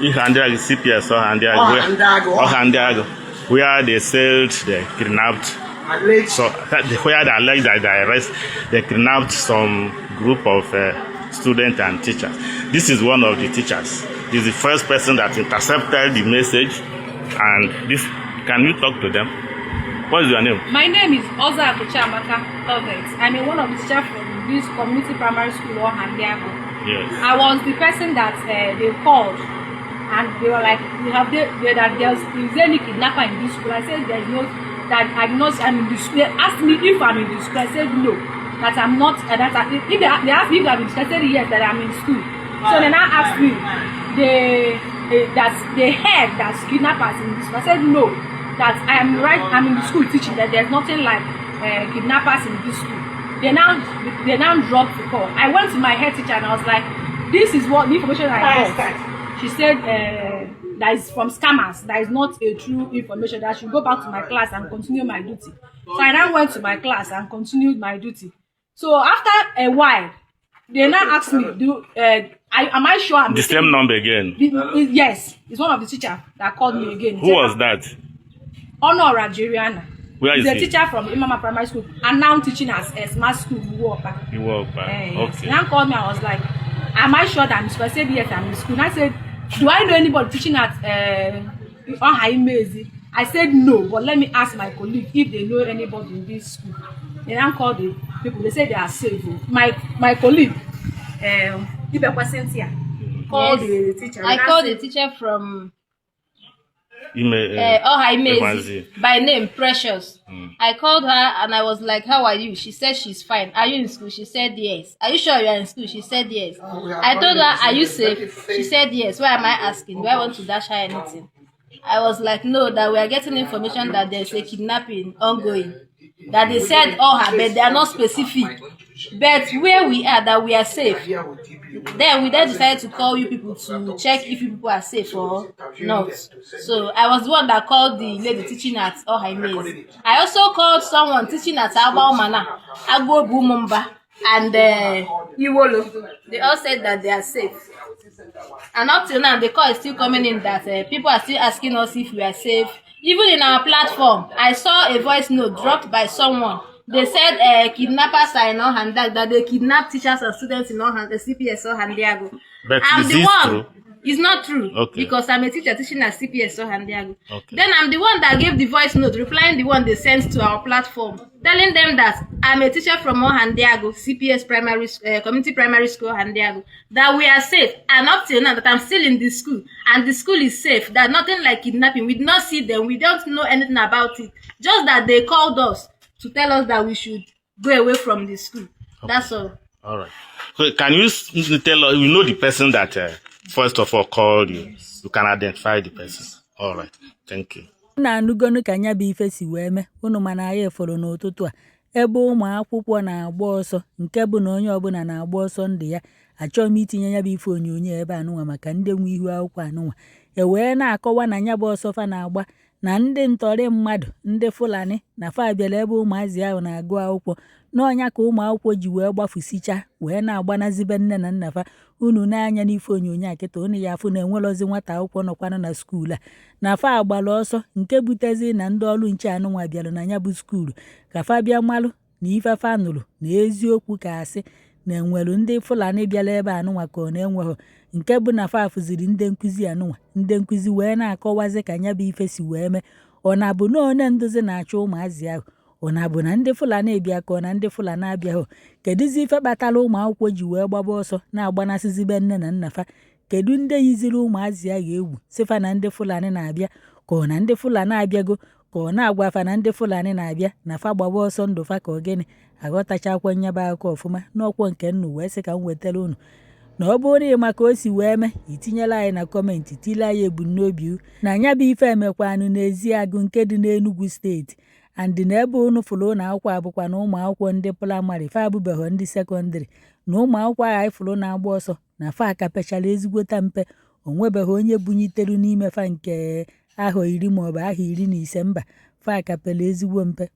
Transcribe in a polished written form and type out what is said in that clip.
Ihandiago, CPS or Handiago, where they sailed, they kidnapped. So where they alleged that they kidnapped some group of students and teachers. This is one of the teachers. He's the first person that intercepted the message. And this, can you talk to them? What is your name? My name is Oza Akuchamaka Lovett. I'm one of the teachers from this community primary school or Handiago. Yes. I was the person that they called, and they were like, is there any kidnapper in this school? I said there's no, that I'm not, I'm in this school. They asked me if I'm in the school. I said no, that I'm not, if they asked me if I'm in school, I said yes, that I'm in school. So then I asked me, they heard that kidnappers in this school. I said no, that I'm in the school teaching, that there's nothing like kidnappers in this school. They now dropped the call. I went to my head teacher and I was like, this is what the information I got. She said that is from scammers, that is not a true information, that I should go back to my class and continue my duty. So I now went to my class and continued my duty. So after a while, they now asked me, am I sure I'm the same number again? Yes, it's one of the teachers that called me again. Who was that? Honor Rajeriana. Where is He's a he? teacher from Imama Primary School and now teaching as a smart school. Okay. Now called me, I was like, am I sure that I'm in school? I said yes, I'm in school. And I said, do I know anybody teaching at Ohaimezi? I said no, but let me ask my colleague if they know anybody in this school. They now called the people, they said they are safe. My colleague, Cynthia, called the teacher. I called the teacher from Ohaimezi by name Precious. I called her and I was like, how are you? She said she's fine. Are you in school? She said yes. Are you sure you are in school? She said yes. I told her, are you safe? She said yes. Why am I asking? Do I want to dash her anything? I was like, no, that we are getting information that there's a kidnapping ongoing. That they said but they are not specific. But where we are, that we are safe. Then we decided to call you people to check if you people are safe or not. So I was the one that called the lady teaching at Ohaimezi. I also called someone teaching at Abaumana, Agbo Bumumba, and Iwolo. They all said that they are safe. And up till now, the call is still coming in that people are still asking us if we are safe. Even in our platform, I saw a voice note dropped by someone. They said kidnappers are in Ohandiago, that they kidnap teachers and students in CPS Ohandiago. But I'm the one. True? It's not true. Okay. Because I'm a teacher teaching at CPS Ohandiago. Okay. Then I'm the one that gave the voice note, replying the one they sent to our platform, telling them that I'm a teacher from Ohandiago, CPS Community Primary School Ohandiago, that we are safe. And up till now, that I'm still in the school, and the school is safe. That nothing like kidnapping. We did not see them. We don't know anything about it. Just that they called us to tell us that we should go away from the school. Okay. That's all. All right. So can you tell us, you know the person that first of all called you? You can identify the person. All right. Thank you. Na anugonu ka nya bụ ife si wee mee unu mana anyị eforo n'ụtụtụ a ebe ụmụ akwụkwọ na-agba ọsọ nke bụ na onye ọbụla na-agba ọsọ ndụ ya achọọ m itinye ya bụ ife onyonyo ebe anụnwa maka ndị nwe ihu akwụkwọ anụnwa wee na-akọwa na nya bụ ọsọ fa na-agba na ndị ntọrị mmadụ ndị Fulani na fa bịara ebe ụmụazị ahụ na-agụ akwụkwọ n'ọnya ka ụmụ akwụkwọ ji wee gbafusicha wee na-agbanazibe nne na nna fa unu na-anya n'ife onyonyo a kịta unu ya afụ na enwelozi nwata akwụkwọ nọkwanụ na skuulu a na fa agbala ọsọ nke butezi na ndị ọrụ nche anụnwa bịara na ya bụ skuulu ka fa bịa malụ na ife fa nụrụ na eziokwu ka asị na enwelu ndị Fulani bịara ebe anụnwa ka ọ na-enweghị nke bụ na fa afụziri ndị nkụzi anụnwa ndị nkụzi wee na-akọwazi ka nya bụ ife si wee mee ọ na-abụ na onye nduzi na-achọ ụmụazị ahụ ọ na-abụ na ndị Fulani bịa ka ọ na ndị Fulani abịaghị kedụzi ife kpatara ụmụ akwụkwọ ji wee gbaba ọsọ na-agbanasịzibe nne na nna fa kedu ndị yiziri ụmụazị ahụ egwu sifa na ndị Fulani na-abịa ka ọ na ndị Fulani abịago ka ọ na-agwafa na ndị Fulani na-abịa na fa gbaba ọsọ ndụ fa ka ọ gịnị aghọtachakwa nyaba akụkọ ọfụma n'ọkwọ nke nnu wee sị ka m wetara unu na ọ bụrụ ịma ka o si wee mee itinyela anyị na kọmentị tile anyị ebumnobi na nya bụ ife emekwanụ n'ezi agụ nke dị n'Enugu steeti andị na ebe unu fụrụ ụlọ akwụkwọ abụkwa na ụmụ akwụkwọ ndị praịmarị fa abụbeghị ndị sekọndịrị na ụmụ akwụkwọ ahụ anyị fụrụ na-agba ọsọ na fa ka pechara ezigbota mpe onwebeghị onye bunyiteru n'ime fa nke ahọ 10 maọbụ ahọ 15 mba fa ka pere ezigbo mpe